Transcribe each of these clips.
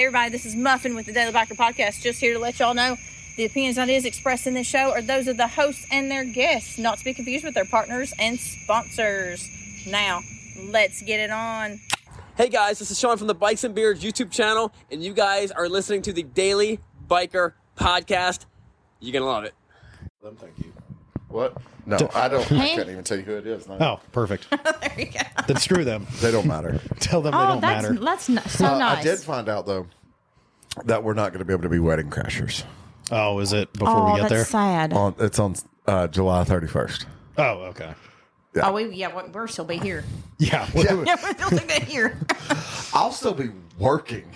Hey everybody, this is Muffin with the Daily Biker Podcast. Just here to let y'all know the opinions and ideas expressed in this show are those of the hosts and their guests, not to be confused with their partners and sponsors. Now, let's get it on. Hey guys, this is Sean from the Bikes and Beards YouTube channel, and you guys are listening to the Daily Biker Podcast. You're gonna love it. Thank you. What? No, I don't. I can't even tell you who it is. No. Oh, perfect. There you go. Then screw them. They don't matter. Tell them they don't matter. That's so nice. I did find out though that we're not going to be able to be wedding crashers. Oh, is it before we get there? That's sad. It's on July 31st. Oh, okay. Yeah. Oh, we'll still be here. Yeah. Yeah, we'll still be here. I'll still be working.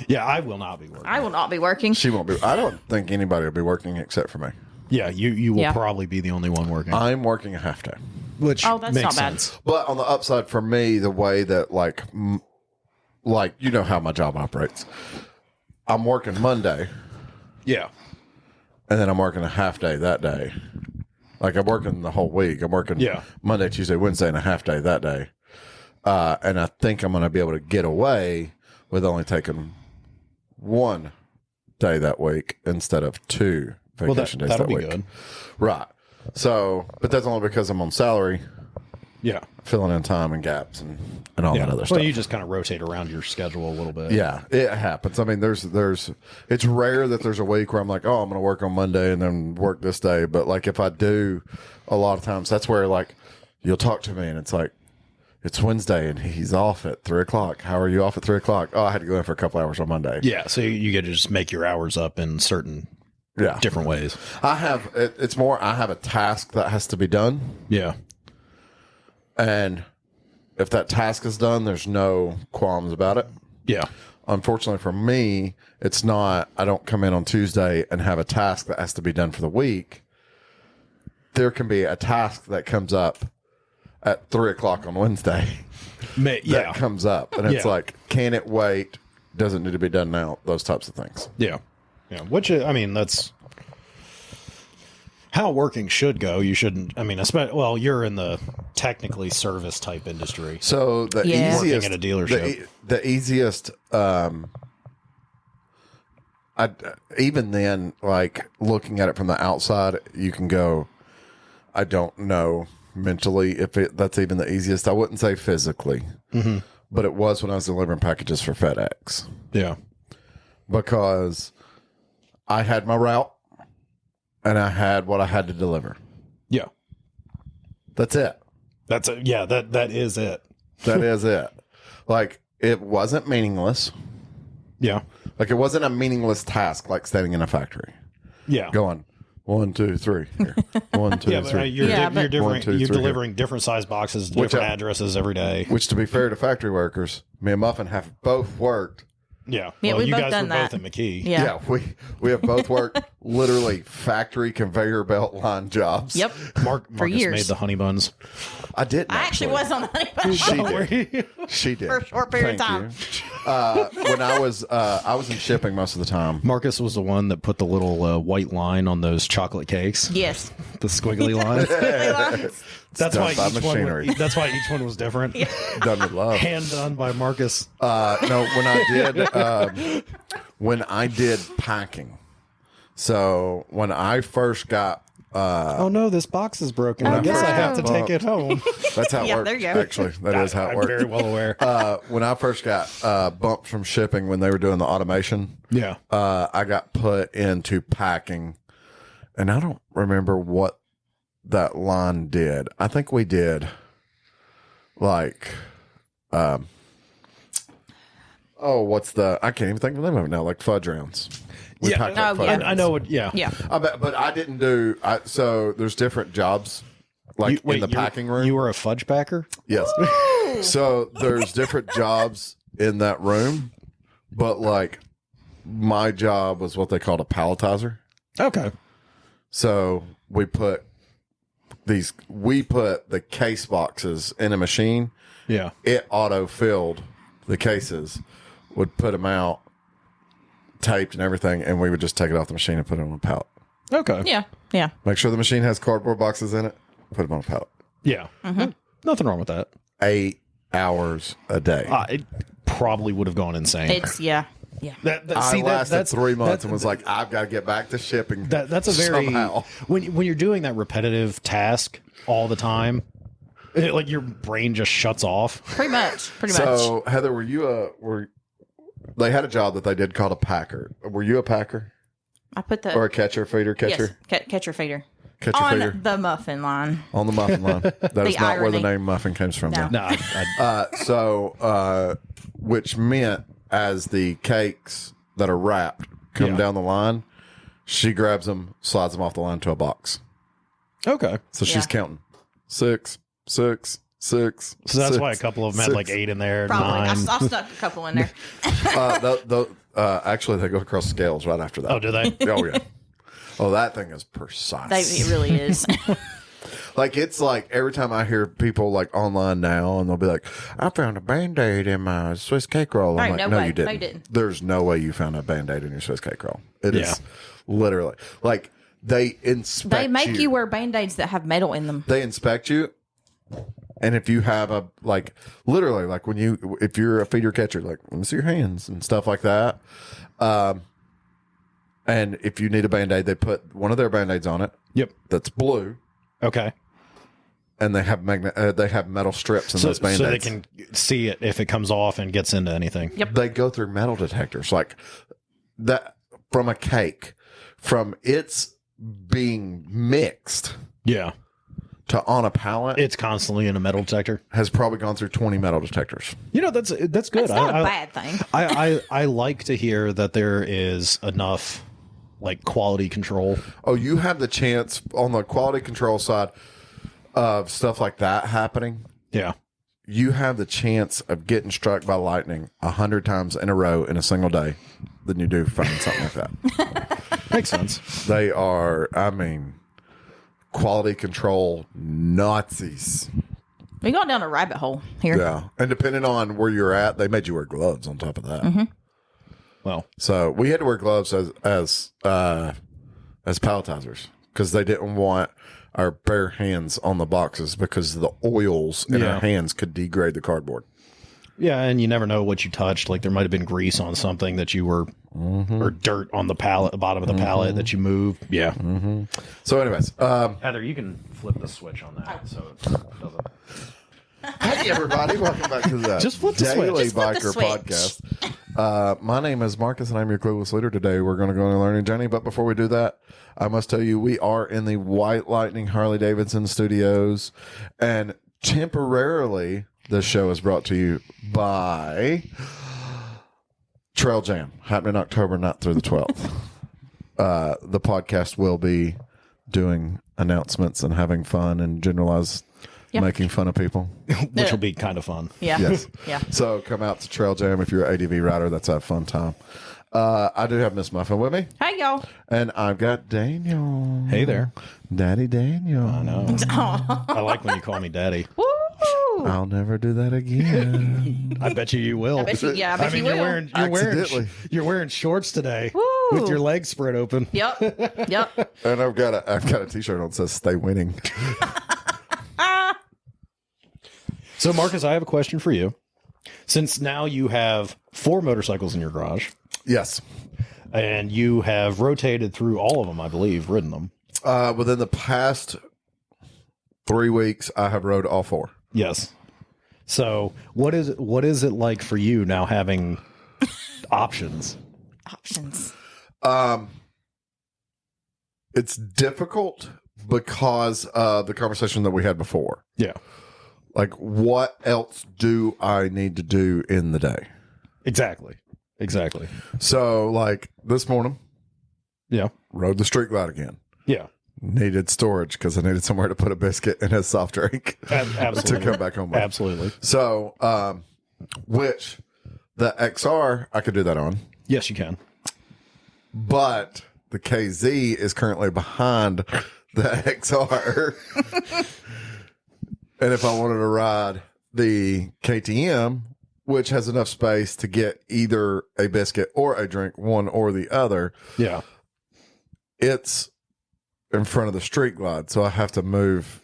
Yeah, I will not be working. I will not be working. She won't be. I don't think anybody will be working except for me. Yeah, you will probably be the only one working. I'm working a half day. Which that's makes not bad. sense. But on the upside for me, the way that like you know how my job operates. I'm working Monday. Yeah. And then I'm working a half day that day. Like I'm working the whole week. I'm working Monday, Tuesday, Wednesday, and a half day that day. And I think I'm going to be able to get away with only taking one day that week instead of two vacation days that week. That'll be good. Right. So, but that's only because I'm on salary. Yeah. Filling in time and gaps and all that other stuff. Well, you just kind of rotate around your schedule a little bit. Yeah, it happens. I mean, it's rare that there's a week where I'm like, oh, I'm going to work on Monday and then work this day. But like if I do, a lot of times that's where like you'll talk to me and it's like, it's Wednesday and he's off at 3:00. How are you off at 3:00? Oh, I had to go in for a couple hours on Monday. Yeah, so you get to just make your hours up in certain different ways. I have a task that has to be done. Yeah. And if that task is done, there's no qualms about it. Yeah. Unfortunately for me, it's not, I don't come in on Tuesday and have a task that has to be done for the week. There can be a task that comes up at 3:00 on Wednesday that comes up. And it's like, can it wait? Does it need to be done now? Those types of things. Yeah. Yeah. Which, I mean, that's how working should go. You shouldn't, I mean, well, you're in the technically service type industry. So the easiest, working at a dealership. The easiest, even then, like looking at it from the outside, you can go, I don't know mentally if that's even the easiest. I wouldn't say physically, but it was when I was delivering packages for FedEx. Yeah. Because I had my route and I had what I had to deliver. Yeah. That's it. That's it. Yeah, that is it. That is it. Like it wasn't meaningless. Yeah. Like it wasn't a meaningless task like standing in a factory. Yeah. Going 1, 2, 3 here. 1, 2, 3. You're delivering different size boxes, different addresses every day. Which, to be fair to factory workers, me and Muffin have both worked. Yeah. Yeah, well, we you both guys done were that. both at McKee. Yeah. We have both worked literally factory conveyor belt line jobs. Yep. Marcus years. made the honey buns. I didn't. I actually was on the honey bun She did. She did for a short period Thank of time. you. When I was in shipping most of the time. Marcus was the one that put the little white line on those chocolate cakes. Yes. The squiggly lines. That's why that's why each one was different. Yeah. Done with love. Hand done by Marcus. No, when I did packing. So when I first got oh no, this box is broken. I guess I have to take it home. That's how it works. there you go. Actually, that is how it works. I'm very well aware. When I first got bumped from shipping when they were doing the automation, I got put into packing, and I don't remember what that line did. I think we did like I can't even think of the name of it now, like fudge rounds. We packed like fudge rounds. I know what. Yeah. But I didn't do. So there's different jobs, like in the packing room. You were a fudge packer. Yes. So there's different jobs in that room, but like my job was what they called a palletizer. Okay. So we put the case boxes in a machine. Yeah. It auto filled the cases, would put them out, taped and everything, and we would just take it off the machine and put it on a pallet. Okay. Yeah. Yeah. Make sure the machine has cardboard boxes in it, put them on a pallet. Yeah. Nothing wrong with that. 8 hours a day. probably would have gone insane. It's yeah. I lasted 3 months and was like, I've got to get back to shipping. That's a very somehow. When you're doing that repetitive task all the time, like your brain just shuts off. Pretty much. So Heather, they had a job that they did called a packer. Were you a packer? I put the Or a catcher, feeder, catcher? Yes, catcher feeder. Catcher, On feeder. the Muffin line. On the Muffin line. That is not where the irony. name Muffin comes from. No. though. No, Which meant as the cakes that are wrapped come down the line, she grabs them, slides them off the line to a box. okay. So she's counting 6, 6, 6. So that's why a couple of them had like 8 in there. Probably. 9. I stuck a couple in there. Actually, they go across scales right after that. Oh, do they? Oh, yeah. Oh, that thing is precise. It really is. Like, it's like every time I hear people like online now and they'll be like, I found a Band-Aid in my Swiss cake roll. I'm Right, like, no no, way. you didn't. No, you didn't. There's no way you found a Band-Aid in your Swiss cake roll. It is literally like they inspect They make you wear Band-Aids that have metal in them. They inspect you. And if you have a, like, literally, like if you're a feeder catcher, like, let me see your hands and stuff like that. And if you need a Band-Aid, they put one of their Band-Aids on it. Yep. That's blue. Okay. And they have they have metal strips in those Band-Aids. So they can see it if it comes off and gets into anything. Yep. They go through metal detectors like that from a cake, from its being mixed Yeah. to on a pallet. It's constantly in a metal detector. has probably gone through 20 metal detectors. You know, that's good. That's not a bad thing. I like to hear that there is enough like quality control. Oh, you have the chance on the quality control side of stuff like that happening. Yeah. You have the chance of getting struck by lightning 100 times in a row in a single day than you do finding something like that. Makes sense. They are, I mean, quality control Nazis. We got down a rabbit hole here. Yeah. And depending on where you're at, they made you wear gloves on top of that. Mm-hmm. Well, So we had to wear gloves as palletizers because they didn't want our bare hands on the boxes because the oils in our hands could degrade the cardboard. yeah, and you never know what you touched. Like there might have been grease on something that you were, or dirt on the pallet, the bottom of the pallet that you moved. Yeah. So, anyways, Heather, you can flip the switch on that so it doesn't. hey everybody, welcome back to the Just flip the switch. Daily Just flip the Biker switch. Podcast. My name is Marcus, and I'm your clueless leader. Today, we're going to go on a learning journey. But before we do that, I must tell you, we are in the White Lightning Harley Davidson studios, and temporarily, this show is brought to you by Trail Jam, happening October 9th through the 12th. The podcast will be doing announcements and having fun and generalized making fun of people. Which will be kind of fun. Yeah. Yes. Yeah. So come out to Trail Jam if you're an ADV rider. That's a fun time. I do have Miss Muffin with me, Hey, y'all. and I've got Daniel. Hey there. Daddy Daniel. I know. I like when you call me daddy. Woo! I'll never do that again. I bet you will. I bet you, yeah, I bet you you're will. you're wearing shorts today Woo! with your legs spread open. Yep. Yep. And I've got a T-shirt on that says "Stay winning." So, Marcus, I have a question for you. Since now you have 4 motorcycles in your garage, Yes. and you have rotated through all of them, I believe, ridden them. Within the past 3 weeks, I have rode all 4. Yes. So, what is it like for you now having options? Options. It's difficult because of the conversation that we had before. Yeah. Like, what else do I need to do in the day? Exactly. So, like, this morning, Yeah. rode the street glide again. Yeah. Needed storage because I needed somewhere to put a biscuit and a soft drink to Absolutely. come back home with. Absolutely. So, which the XR, I could do that on, Yes, you can. but the KZ is currently behind the XR. And if I wanted to ride the KTM, which has enough space to get either a biscuit or a drink, one or the other, Yeah. it's in front of the street glide. So I have to move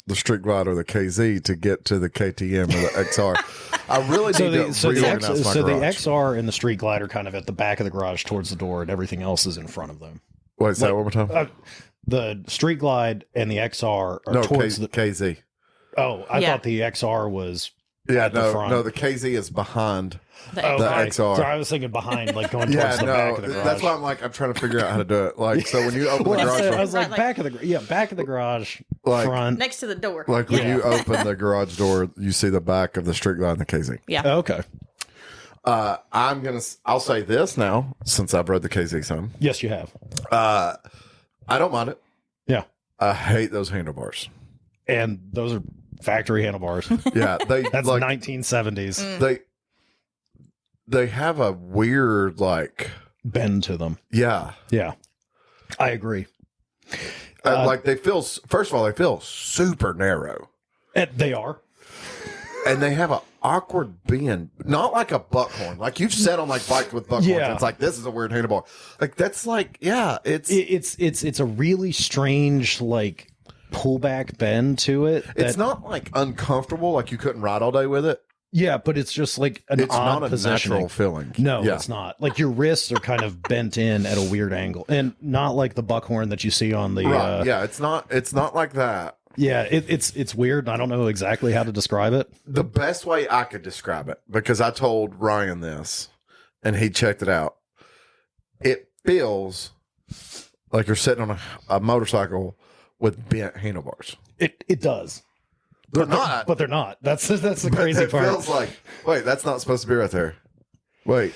the Street Glide or the KZ to get to the KTM or the XR. I really need to reorganize my so the garage. XR and the Street Glide are kind of at the back of the garage towards the door, and everything else is in front of them. Wait, say that one more time. The Street Glide and the XR are towards the KZ. Oh, I thought the XR was Yeah, at the front. no, the KZ is behind the okay. XR. So I was thinking behind, like going towards the back of the garage. That's why I'm trying to figure out how to do it. Like, so when you open the garage door, I was like, back of the garage, like, front. Next to the door. Like when you open the garage door, you see the back of the Street Glide and the KZ. Yeah. Oh, okay. I'll say this now, since I've rode the KZ some. Yes, you have. I don't mind it. Yeah. I hate those handlebars. And those are factory handlebars. Yeah, That's like 1970s. They have a weird bend to them. Yeah. Yeah. I agree. Like they feel, first of all, they feel super narrow. They are. And they have an awkward bend, not like a buckhorn. Like you've sat on like bikes with buckhorns. Yeah. It's like, this is a weird handlebar. Like that's like, yeah, it's a really strange pullback bend to it. It's not like uncomfortable. Like you couldn't ride all day with it. Yeah, but it's just like It's odd not a positioning. natural feeling. No, Yeah. it's not. Like your wrists are kind of bent in at a weird angle, and not like the buckhorn that you see on the. Right. Yeah, it's not like that. Yeah, it's weird. I don't know exactly how to describe it. The best way I could describe it, because I told Ryan this, and he checked it out. It feels like you're sitting on a motorcycle with bent handlebars. It does. They're not. But they're not. That's the crazy it part. feels like, wait, that's not supposed to be right there. Wait,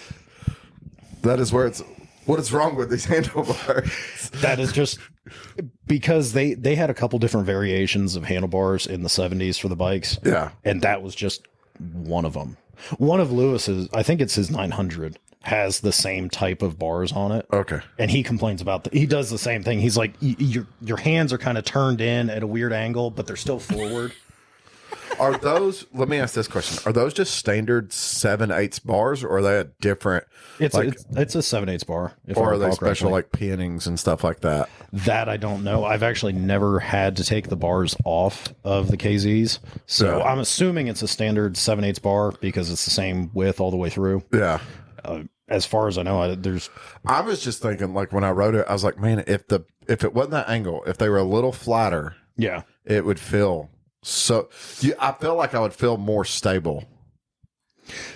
that is where it's. What is wrong with these handlebars? That is just because they had a couple different variations of handlebars in the 70s for the bikes. Yeah. And that was just one of them. One of Lewis's, I think it's his 900, has the same type of bars on it. Okay. And he complains about he does the same thing. He's like, your hands are kind of turned in at a weird angle, but they're still forward. Are those, let me ask this question. Are those just standard 7/8 bars, or are they a different, It's a 7/8 bar. or are they special like pinnings and stuff like that? That I don't know. I've actually never had to take the bars off of the KZs. So Yeah. I'm assuming it's a standard 7/8 bar because it's the same width all the way through. Yeah. As far as I know, I was just thinking, like when I wrote it, I was like, man, if it wasn't that angle, if they were a little flatter, yeah. it would feel so. I feel like I would feel more stable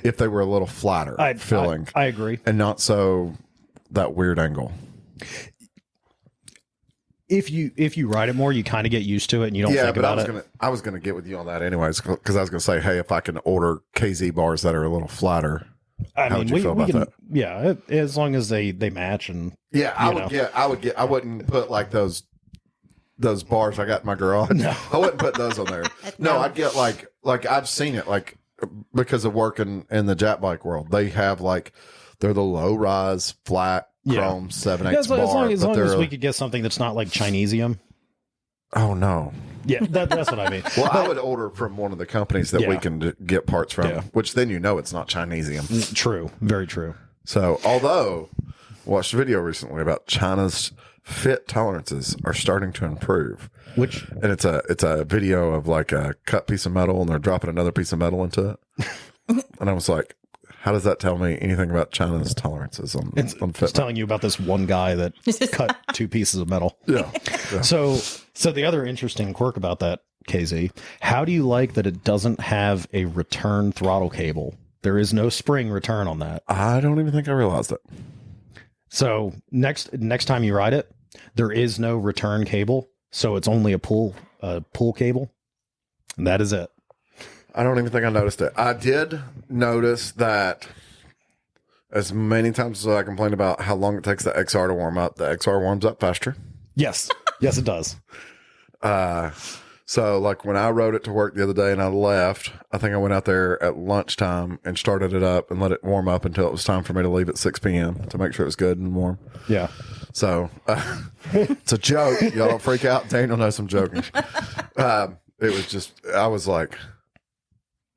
if they were a little flatter feeling. I agree. And not so that weird angle. If you ride it more, you kind of get used to it and you don't think about it. I was gonna get with you on that anyways, because I was gonna say, hey, if I can order KZ bars that are a little flatter, how would you feel about that? Yeah, as long as they match and I wouldn't put like those bars I got in my garage. No. I wouldn't put those on there. No, I'd get like I've seen it, like because of working in the jet bike world, they have they're the low rise flat chrome 7/8 bar. As long as we could get something that's not like Chinesium. Oh no. Yeah, that's what I mean. Well, I would order from one of the companies that we can get parts from, which then it's not Chinesium. True, very true. So, although watched a video recently about China's fit tolerances are starting to improve. And it's a video of like a cut piece of metal, and they're dropping another piece of metal into it. And I was like, how does that tell me anything about China's tolerances on fit? It's telling you about this one guy that cut 2 pieces of metal. Yeah. So the other interesting quirk about that, KZ, how do you like that it doesn't have a return throttle cable? There is no spring return on that. I don't even think I realized it. So next time you ride it, there is no return cable. So it's only a pull cable. And that is it. I don't even think I noticed it. I did notice that as many times as I complained about how long it takes the XR to warm up, the XR warms up faster. Yes. Yes, it does. So like when I rode it to work the other day and I left, I think I went out there at lunchtime and started it up and let it warm up until it was time for me to leave at 6 p.m. to make sure it was good and warm. Yeah. So it's a joke. Y'all don't freak out. Daniel knows I'm joking. It was just, I was like,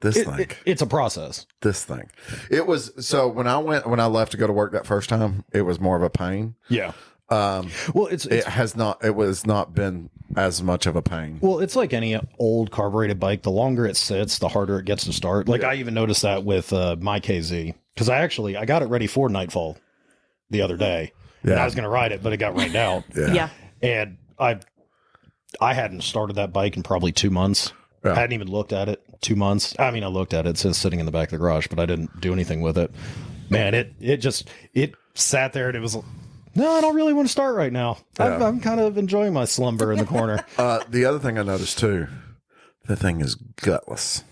it's a process. This thing. It was, so when I left to go to work that first time, it was more of a pain. Yeah. It was not been as much of a pain. Well, it's like any old carbureted bike. The longer it sits, the harder it gets to start. Like I even noticed that with my KZ, because I got it ready for Nightfall the other day. Yeah. And I was going to ride it, but it got rained out. Yeah. And I hadn't started that bike in probably 2 months. Yeah. I hadn't even looked at it 2 months. I mean, I looked at it since sitting in the back of the garage, but I didn't do anything with it. Man, it sat there and it was like, no, I don't really want to start right now. Yeah. I'm kind of enjoying my slumber in the corner. The other thing I noticed too, the thing is gutless.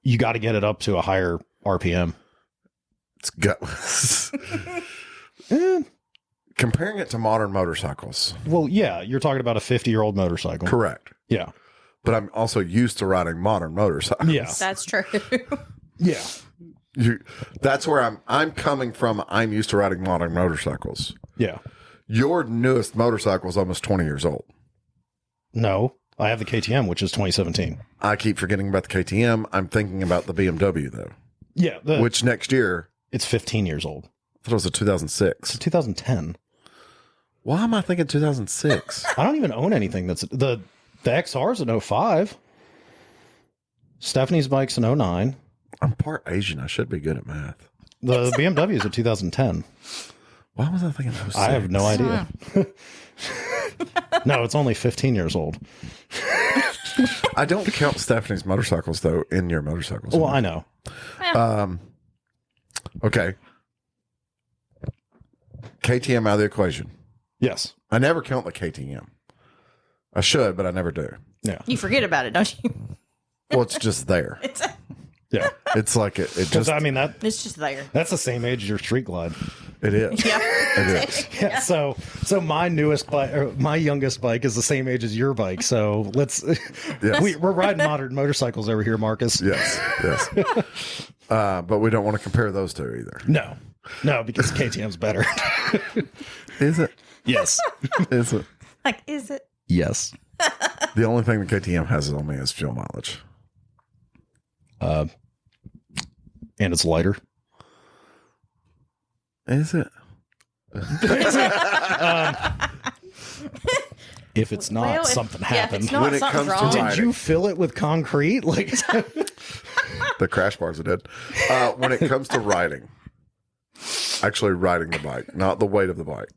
You got to get it up to a higher RPM. It's gutless. Comparing it to modern motorcycles. Well, yeah, you're talking about a 50-year-old motorcycle. Correct. Yeah. But I'm also used to riding modern motorcycles. Yeah. That's true. Yeah. That's where I'm coming from. I'm used to riding modern motorcycles. Yeah. Your newest motorcycle is almost 20 years old. No, I have the KTM, which is 2017. I keep forgetting about the KTM. I'm thinking about the BMW, though. Yeah. Which next year... It's 15 years old. I thought it was a 2006. It's 2010. Why am I thinking 2006? I don't even own anything that's... The XR's an 05. Stephanie's bike's an 09. I'm part Asian. I should be good at math. The BMW is a 2010. Why was I thinking 06? I have no idea. No, it's only 15 years old. I don't count Stephanie's motorcycles, though, in your motorcycles. Well, I know. Okay. KTM out of the equation. Yes. I never count the KTM. I should, but I never do. Yeah. You forget about it, don't you? Well, it's just there. Yeah. It's like it just... I mean, it's just there. That's the same age as your Street Glide. It is. Yeah. It is. Yeah. So my newest bike, or my youngest bike, is the same age as your bike. So let's. Yes. We're riding modern motorcycles over here, Marcus. Yes. Yes. But we don't want to compare those two either. No, because KTM's better. Is it? Yes. Is it? Like, is it? Yes. The only thing the KTM has on me is fuel mileage. And it's lighter. Is it? If it's not, something happened. If it's not, When it something's comes to wrong. riding. Did you fill it with concrete? Like The crash bars are dead. When it comes to riding, actually riding the bike, not the weight of the bike.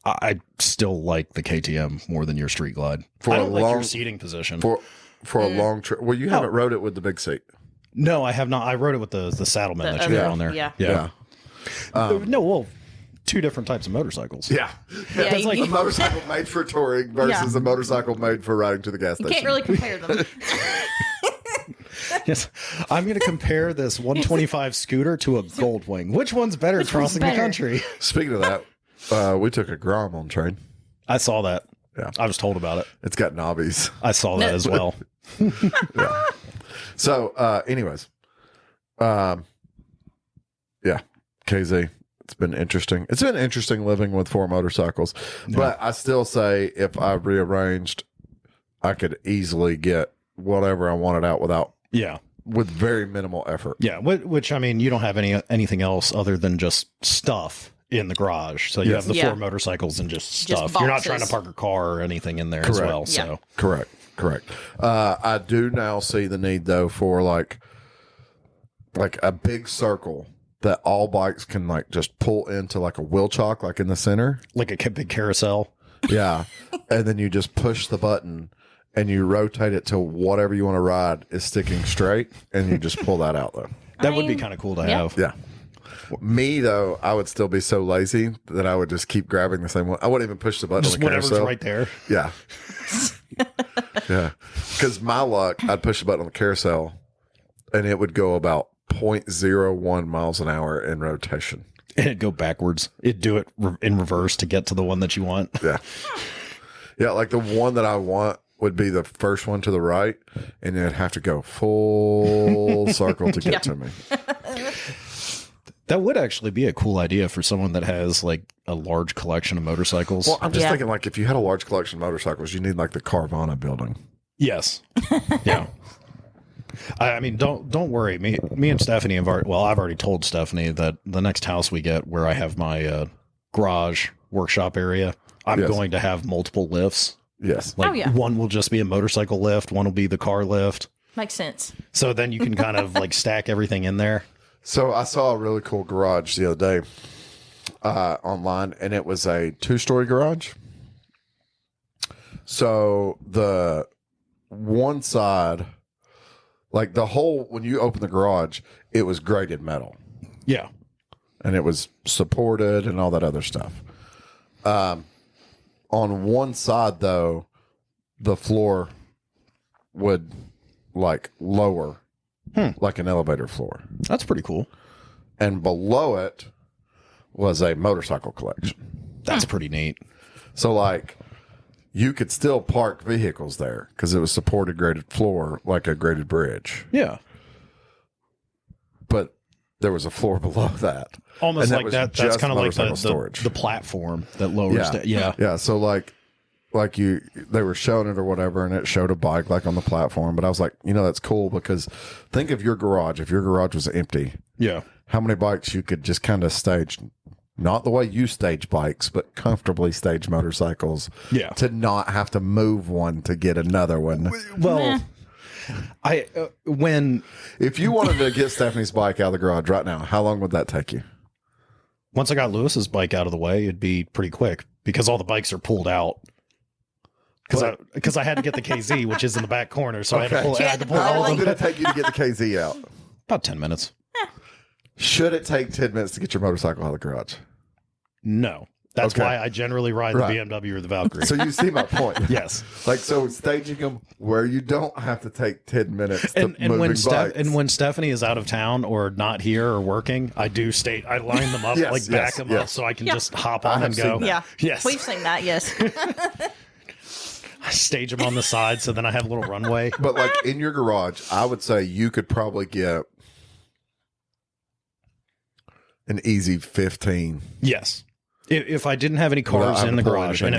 I still like the KTM more than your Street Glide. For I a don't like long- your seating position. For a long trip. Well, you haven't rode it with the big seat. No, I have not. I rode it with the Saddleman that you got on there. Yeah. No, well, two different types of motorcycles. Yeah. Yeah, It's like a motorcycle made for touring versus a motorcycle made for riding to the gas station. You can't really compare them. Yes, I'm going to compare this 125 scooter to a Goldwing. Which one's better crossing the country? Speaking of that, we took a Grom on train. I saw that. Yeah. I was told about it. It's got knobbies. I saw that as well. Yeah. So, anyways, yeah, KZ. It's been interesting. It's been interesting living with 4 motorcycles, but I still say if I rearranged, I could easily get whatever I wanted out with very minimal effort. Yeah, which I mean, you don't have anything else other than just stuff in the garage. So you have the 4 motorcycles and just stuff. You're not trying to park a car or anything in there as well. So Correct. I do now see the need though for like a big circle that all bikes can like just pull into like a wheel chock, like in the center, like a big carousel. Yeah, and then you just push the button and you rotate it till whatever you want to ride is sticking straight, and you just pull that out though. That would be kind of cool to have. Yeah. Me though, I would still be so lazy that I would just keep grabbing the same one. I wouldn't even push the button. Just on the whatever's carousel. right there. Yeah. Yeah. Because my luck, I'd push the button on the carousel and it would go about 0.01 miles an hour in rotation. And it'd go backwards. It'd do it in reverse to get to the one that you want. Yeah. Yeah. Like the one that I want would be the first one to the right, and it'd have to go full circle to get to me. That would actually be a cool idea for someone that has like a large collection of motorcycles. Well, I'm just thinking like if you had a large collection of motorcycles, you need like the Carvana building. Yes. Yeah. I mean, don't worry. Me and Stephanie have already, I've already told Stephanie that the next house we get where I have my garage workshop area, I'm going to have multiple lifts. Yes. Like one will just be a motorcycle lift. One will be the car lift. Makes sense. So then you can kind of like stack everything in there. So I saw a really cool garage the other day online, and it was a 2-story garage. So the one side, like the whole, when you open the garage, it was graded metal. Yeah. And it was supported and all that other stuff. On one side, though, the floor would like lower, like an elevator floor. That's pretty cool. And below it was a motorcycle collection. That's pretty neat. So, like, you could still park vehicles there because it was supported graded floor, like a graded bridge. Yeah. But there was a floor below that. Almost and like that. That's kind of like the platform that lowers that. Yeah. Yeah. So, like they were showing it or whatever, and it showed a bike like on the platform. But I was like, that's cool because think of your garage. If your garage was empty, yeah, how many bikes you could just kind of stage, not the way you stage bikes, but comfortably stage motorcycles. Yeah. To not have to move one to get another one. Well, if you wanted to get Stephanie's bike out of the garage right now, how long would that take you? Once I got Lewis's bike out of the way, it'd be pretty quick because all the bikes are pulled out. Because I had to get the KZ, which is in the back corner, so I had to pull How all long of did them. it take you to get the KZ out? About 10 minutes. Should it take 10 minutes to get your motorcycle out of the garage? No. That's why I generally ride the BMW or the Valkyrie. So you see my point. Yes. Like, so staging them where you don't have to take 10 minutes to moving bikes. And when Stephanie is out of town or not here or working, I line them up, back them up so I can just hop on and go. Yeah. Yes. We've seen that, yes. I stage them on the side so then I have a little runway. But like in your garage, I would say you could probably get an easy 15. Yes. If I didn't have any cars in the garage and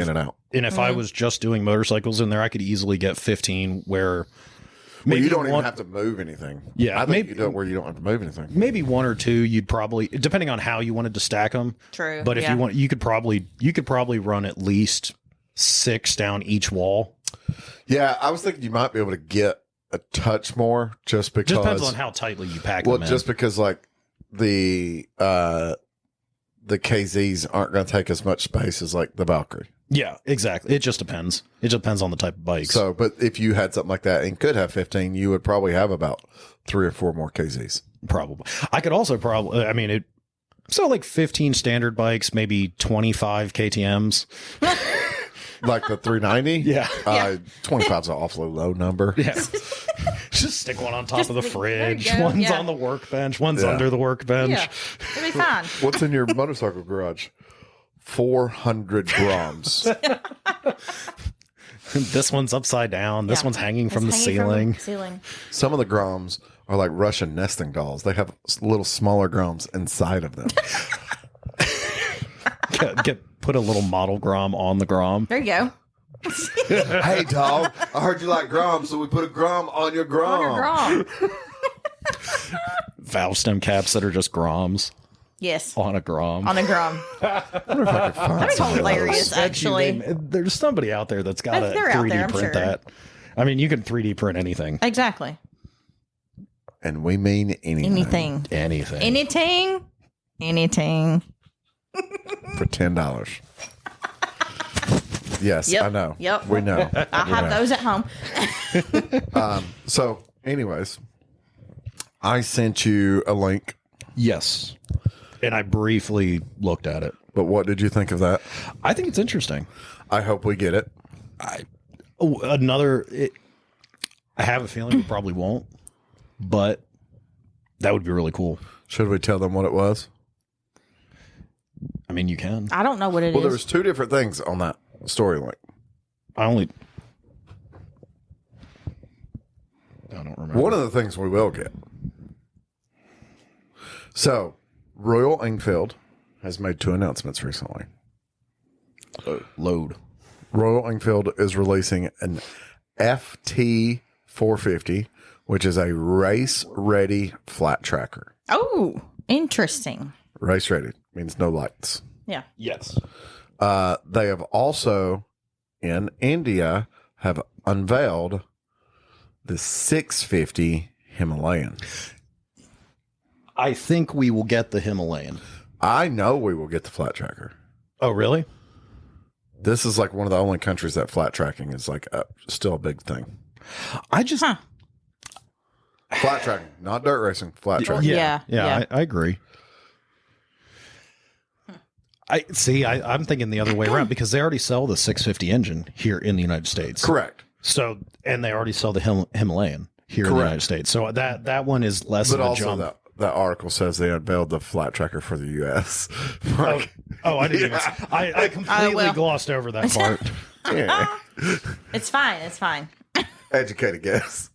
if I was just doing motorcycles in there, I could easily get 15 where maybe you don't even have to move anything. Yeah. I think you do it where you don't have to move anything. Maybe one or two you'd probably, depending on how you wanted to stack them. True. But if you want, you could probably run at least 6 down each wall. Yeah, I was thinking you might be able to get a touch more just because. Just depends on how tightly you pack them in. Well, just because like the KZs aren't going to take as much space as like the Valkyrie. Yeah, exactly. It just depends. It just depends on the type of bike. So, but if you had something like that and could have 15, you would probably have about 3 or 4 more KZs. Probably. I could also so like 15 standard bikes, maybe 25 KTMs. Like the 390? Yeah. 25's an awfully low number. Yeah. Just stick one on top of the fridge. Go. One's on the workbench. One's under the workbench. Yeah. It'll be fine. What's in your motorcycle garage? 400 grams. This one's upside down. This one's hanging from the ceiling. Some of the groms are like Russian nesting dolls. They have little smaller groms inside of them. Put a little model grom on the grom. There you go. Hey, dog, I heard you like groms, so we put a grom on your grom. On your grom. Valve stem caps that are just groms. Yes. On a grom. On a grom. I wonder if I could find That'd be some of hilarious, those. actually. There's somebody out there that's got to They're out 3D there, I'm print sure. that. I mean, you can 3D print anything. Exactly. And we mean anything. Anything. Anything. For $10. Yes, Yep. I know. Yep. We know. I have those at home. So, anyways, I sent you a link. Yes. And I briefly looked at it. But what did you think of that? I think it's interesting. I hope we get it. I have a feeling we probably won't, but that would be really cool. Should we tell them what it was? I mean, you can. I don't know what it is. Well, there was 2 different things on that story link. I don't remember. One of the things we will get. So, Royal Enfield has made 2 announcements recently. Load. Royal Enfield is releasing an FT 450, which is a race-ready flat tracker. Oh, interesting. Race-ready means no lights. Yeah. Yes. They have also, in India, have unveiled the 650 Himalayan. I think we will get the Himalayan. I know we will get the flat tracker. Oh, really? This is like one of the only countries that flat tracking is like still a big thing. I just Flat tracking, not dirt racing, flat tracking. Yeah. I agree. I'm thinking the other way around because they already sell the 650 engine here in the United States. Correct. So, and they already sell the Himalayan here in the United States. So that one is less of a jump. That article says they unveiled the flat tracker for the U.S. I didn't even. I completely glossed over that part. Yeah. It's fine. It's fine. Educated guess.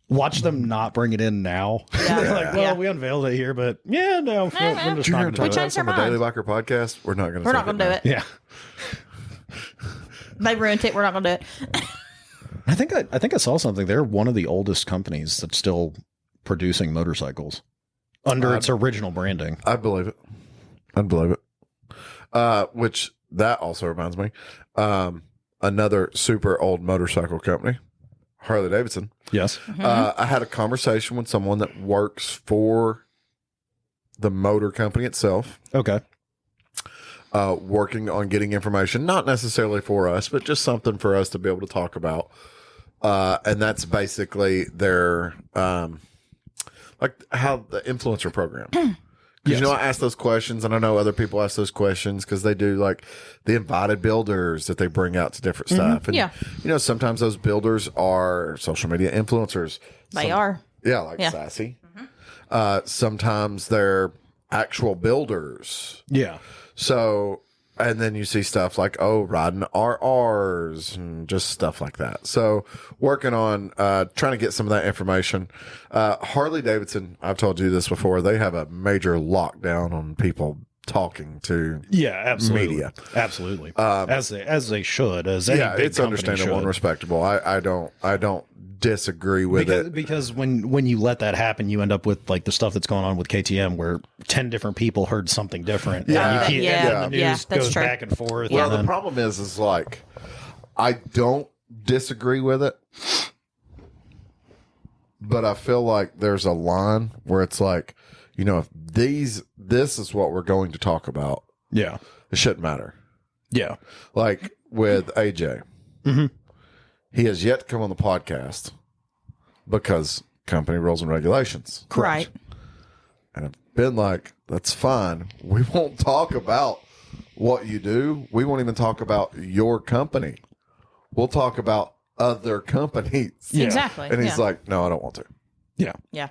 Watch them not bring it in now. Yeah. They're like, well, we unveiled it here, but we're just not We going to do changed it. on the Daily Biker podcast. We're not going to do it. Yeah. They ruined it. We're not going to do it. I think I saw something. They're one of the oldest companies that's still producing motorcycles under its original branding. I believe it. Which that also reminds me, another super old motorcycle company, Harley Davidson. Yes. I had a conversation with someone that works for the motor company itself. Okay. Working on getting information, not necessarily for us, but just something for us to be able to talk about. And that's basically their, like how the influencer program. Because, I ask those questions, and I know other people ask those questions because they do like the invited builders that they bring out to different stuff. And, sometimes those builders are social media influencers. They are. Yeah, like Sassy. Sometimes they're actual builders. Yeah. So, and then you see stuff like, riding RRs and just stuff like that. So, working on trying to get some of that information. Harley Davidson, I've told you this before, they have a major lockdown on people talking to media. Absolutely. As they should, as any big it's understandable should. and respectable. I don't disagree with it because when you let that happen, you end up with like the stuff that's going on with KTM, where 10 different people heard something different. Yeah, and the news that's goes true. back and forth. Well, the problem is like I don't disagree with it, but I feel like there's a line where it's like, if this is what we're going to talk about, it shouldn't matter. Yeah, like with AJ. He has yet to come on the podcast because company rules and regulations. Right. And I've been like, that's fine. We won't talk about what you do. We won't even talk about your company. We'll talk about other companies. Yeah. Exactly. And he's like, no, I don't want to. Yeah. Yeah.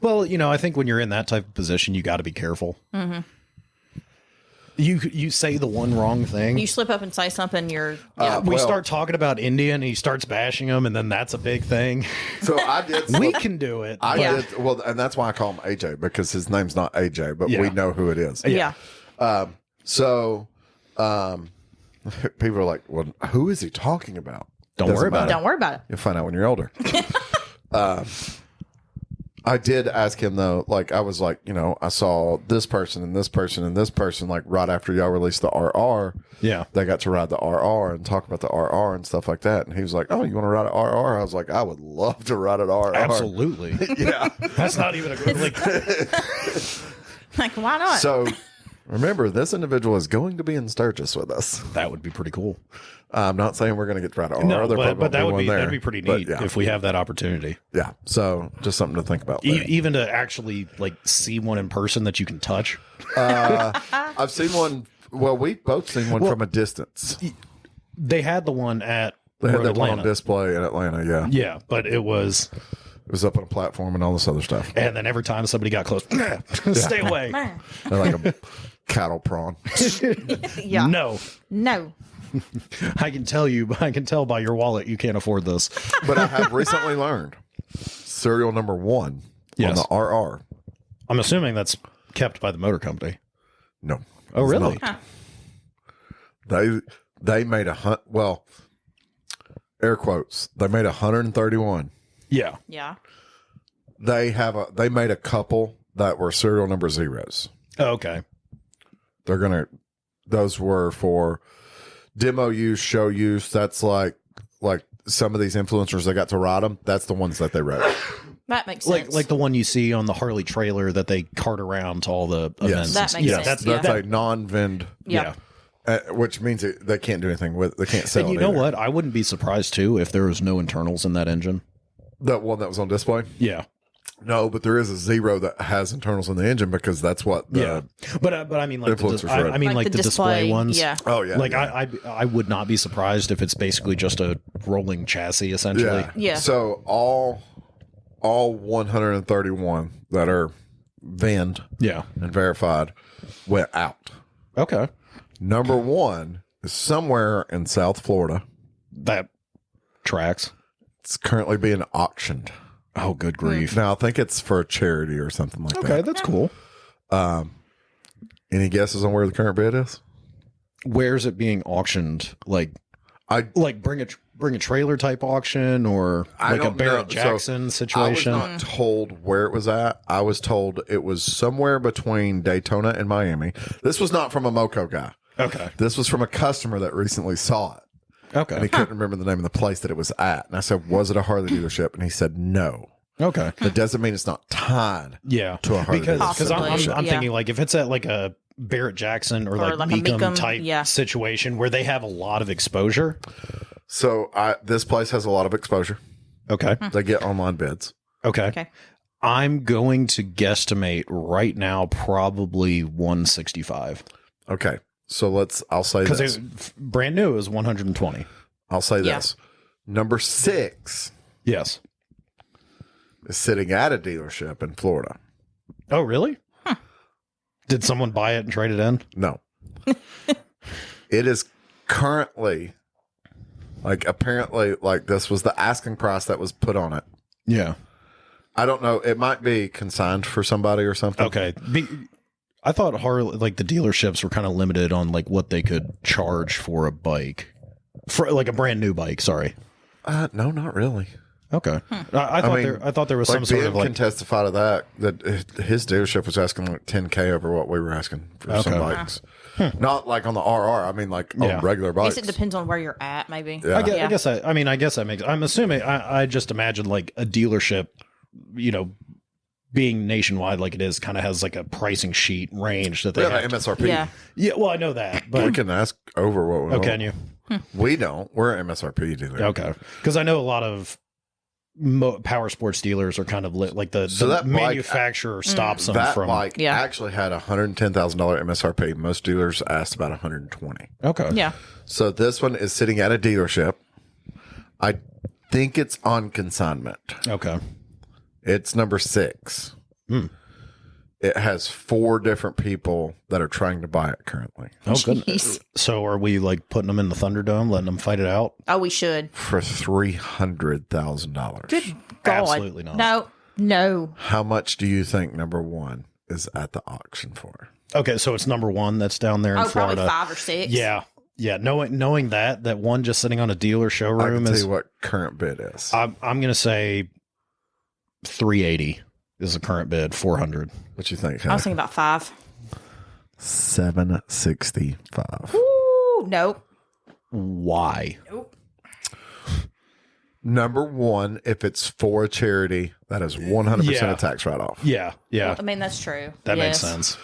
Well, I think when you're in that type of position, you got to be careful. Mm-hmm. You say the one wrong thing. You slip up and say something, you're... we start talking about India and he starts bashing them, and then that's a big thing. So I did... we can do it. I did... Well, and that's why I call him AJ, because his name's not AJ, but we know who it is. Yeah. So people are like, well, who is he talking about? Don't worry about it. Don't worry about it. You'll find out when you're older. I did ask him though, like I was like, I saw this person and this person and this person, like right after y'all released the RR. Yeah. They got to ride the RR and talk about the RR and stuff like that. And he was like, oh, you want to ride an RR? I was like, I would love to ride an RR. Absolutely. Yeah. That's not even a good, Like, why not? So remember, this individual is going to be in Sturgis with us. That would be pretty cool. I'm not saying we're going to get to ride an RR. No, There but that probably would be one there. that'd be pretty neat if we have that opportunity. Yeah. So just something to think about. there. Even to actually like see one in person that you can touch. I've seen one. Well, we've both seen one from a distance. They had the one at They had that one Atlanta. on display in Atlanta. Yeah. Yeah, but it was up on a platform and all this other stuff. and then every time somebody got close, stay away. They're like a cattle prawn. Yeah. No. I can tell by your wallet you can't afford this. But I have recently learned serial number 1 on Yes. the RR. I'm assuming that's kept by the motor company. No. Oh, it's really? not. They made air quotes. They made 131. Yeah. Yeah. They made a couple that were serial number 0s. Oh, okay. They're gonna those were for demo use, show use. That's like some of these influencers that got to ride them. That's the ones that they wrote. That makes sense. Like the one you see on the Harley trailer that they cart around to all the events. That makes sense. That's a non-vend. Yeah. Which means they can't do anything with. They can't sell. And you know what? I wouldn't be surprised too if there was no internals in that engine. That one that was on display. Yeah. No, but there is a Zero that has internals in the engine because that's what. But I mean, like influencers I mean, like the display ones. Yeah. Oh yeah. Like I would not be surprised if it's basically just a rolling chassis essentially. Yeah. So all 131 that are VINed and verified went out. Okay. Number one is somewhere in South Florida. That tracks. It's currently being auctioned. Oh, good grief. Now, I think it's for a charity or something like that. Okay, that's cool. Any guesses on where the current bid is? Where's it being auctioned? Like bring a trailer type auction or like a Barrett Jackson situation? I was not told where it was at. I was told it was somewhere between Daytona and Miami. This was not from a Moco guy. Okay. This was from a customer that recently saw it. Okay. And he couldn't remember the name of the place that it was at. And I said, was it a Harley dealership? And he said, no. Okay. That doesn't mean it's not tied to a Harley dealership. Because I'm thinking like if it's at like a Barrett Jackson or like Mecum type situation where they have a lot of exposure. So this place has a lot of exposure. Okay. They get online bids. Okay. I'm going to guesstimate right now probably 165. Okay. So I'll say this. Because brand new is 120. I'll say this. Number 6. Yes. Is sitting at a dealership in Florida. Oh, really? Huh. Did someone buy it and trade it in? No. It is currently, apparently, this was the asking price that was put on it. Yeah. I don't know. It might be consigned for somebody or something. Okay. I thought Harley, like the dealerships were kind of limited on like what they could charge for a bike, for like a brand new bike. Sorry. No, not really. Okay. I thought there was some sort of like can testify to that his dealership was asking like $10K over what we were asking for some bikes. Not like on the RR. I mean like on regular bikes. I guess it depends on where you're at, maybe. Yeah. I guess that makes. I'm assuming. I just imagine like a dealership, being nationwide like it is, kind of has like a pricing sheet range that they have. MSRP. Yeah. Well, I know that, but we can ask over what we want. can you? We don't. We're an MSRP dealer. Okay. Because I know a lot of power sports dealers are kind of like the manufacturer stops them that from. Bike actually had $110,000 MSRP. Most dealers asked about 120. Okay. Yeah. So this one is sitting at a dealership. I think it's on consignment. Okay. It's number 6. It has 4 different people that are trying to buy it currently. Oh, goodness. So are we like putting them in the Thunderdome, letting them fight it out? Oh, we should. For $300,000. Good God. Absolutely not. No. How much do you think number 1 is at the auction for? Okay, so it's number 1 that's down there in Florida. Probably 5 or 6. Yeah. Knowing that one just sitting on a dealer showroom I can tell you what current bid is. I'm going to say 380 is the current bid. 400. What you think? I was thinking about 5. 765. Ooh, nope. Why? Nope. Number 1, if it's for a charity, that is 100% a tax write-off. Yeah. I mean, that's true. That makes sense.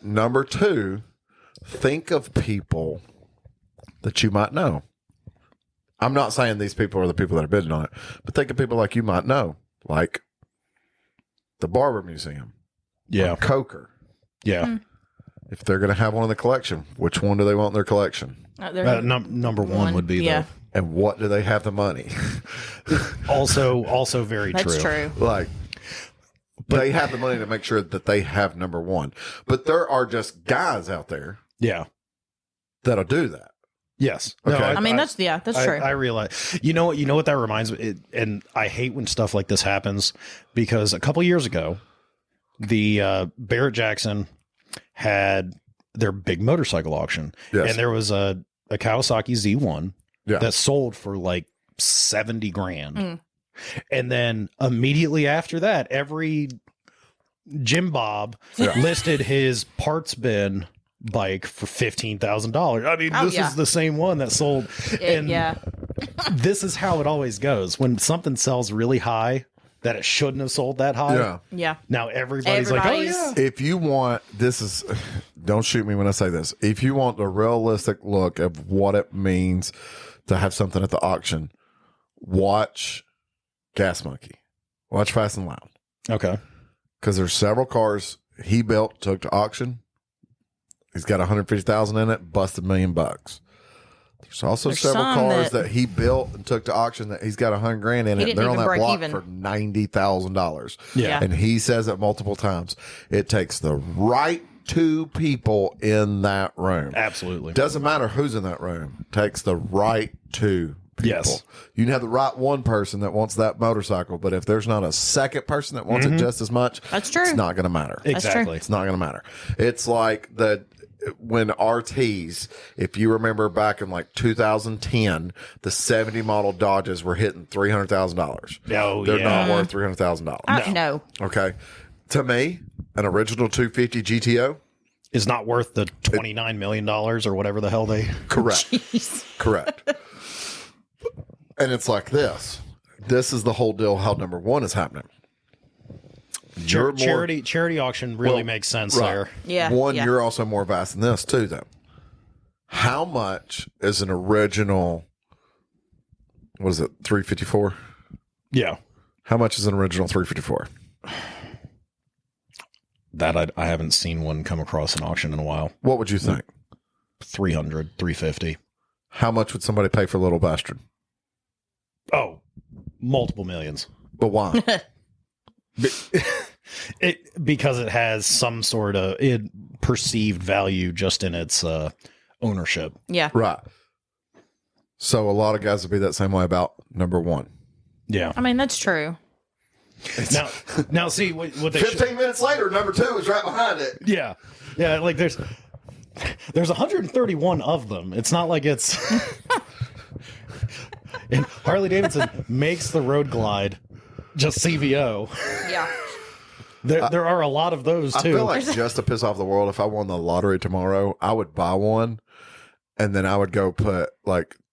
Number 2, think of people that you might know. I'm not saying these people are the people that are bidding on it, but think of people like you might know, like the Barber Museum. Yeah. Or Coker. Yeah. If they're going to have one in the collection, which one do they want in their collection? Number one would be the. And what do they have the money? Also very true. That's true. Like, they have the money to make sure that they have number 1. But there are just guys out there. Yeah. That'll do that. Yes. Okay. I mean, that's true. I realize. You know what that reminds me, and I hate when stuff like this happens, because a couple years ago, the Barrett Jackson had their big motorcycle auction, and there was a Kawasaki Z1 that sold for like $70,000, and then immediately after that, every Jim Bob listed his parts bin bike for $15,000. I mean, this yeah. is the same one that sold. And yeah. this is how it always goes. When something sells really high, that it shouldn't have sold that high. Yeah. Yeah. Now everybody's like, oh yeah. If you want, don't shoot me when I say this. If you want the realistic look of what it means to have something at the auction, watch Gas Monkey. Watch Fast and Loud. Okay. Because there's several cars he built, took to auction. He's got 150,000 in it, busted $1 million. There's also several cars that he built and took to auction that he's got $100,000 in it. They're on that block for $90,000. Yeah. And he says it multiple times. It takes the right two people in that room. Absolutely. Doesn't matter who's in that room. Takes the right two people. Yes. You can have the right one person that wants that motorcycle, but if there's not a second person that wants it just as much, that's true. It's not going to matter. Exactly. It's not going to matter. It's like when RTs, if you remember back in like 2010, the 70 model Dodges were hitting $300,000. Oh, They're yeah. not worth $300,000. No. Okay. To me, an original 250 GTO is not worth the $29 million or whatever the hell they. Correct. Correct. And it's like this. This is the whole deal how number one is happening. Charity auction really makes sense there. Yeah. One, yeah. you're also more vast than this too, though. How much is an original, what is it, 354? Yeah. How much is an original 354? That I haven't seen one come across an auction in a while. What would you think? 300, 350. How much would somebody pay for Little Bastard? Oh, multiple millions. But why? Because it has some sort of perceived value just in its ownership. Yeah. Right. So a lot of guys would be that same way about number one. Yeah. I mean, that's true. Now see what they 15 minutes later, number two is right behind it. Yeah. Yeah, like there's 131 of them. It's not like it's and Harley Davidson makes the Road Glide just CVO. Yeah. There are a lot of those too. I feel like just to piss off the world, if I won the lottery tomorrow, I would buy one and then I would go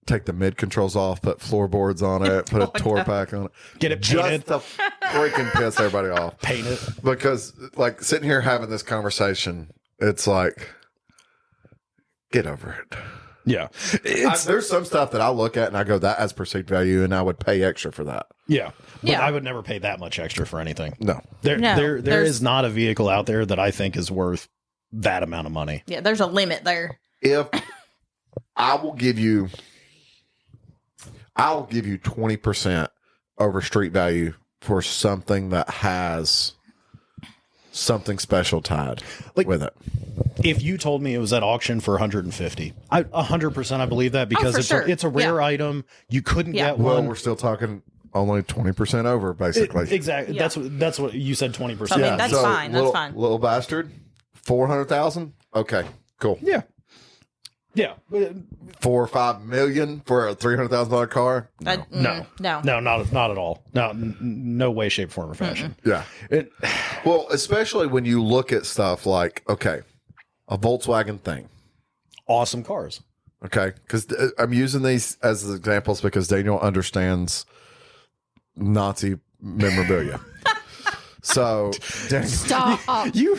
take the mid controls off, put floorboards on it, put a tour pack on it. Get it Just painted. to freaking piss everybody off. Paint it. Because like sitting here having this conversation, it's like, get over it. Yeah. There's some stuff that I look at and I go, that has perceived value, and I would pay extra for that. Yeah. But Yeah. I would never pay that much extra for anything. No. There is not a vehicle out there that I think is worth that amount of money. Yeah, there's a limit there. If I'll give you 20% over street value for something that has something special tied with it. If you told me it was at auction for 150, 100% I believe that because it's a rare item. You couldn't get Well, one. we're still talking only 20% over, basically. Exactly. Yeah. That's what you said. 20%. I mean, that's fine. That's fine. Little bastard, 400,000. Okay, cool. Yeah. 4 or 5 million for a $300,000 car. No, not at all. No way, shape, form, or fashion. Yeah. Well, especially when you look at stuff like, okay, a Volkswagen thing. Awesome cars. Okay, because I'm using these as examples because Daniel understands Nazi memorabilia. So, Daniel, Stop. You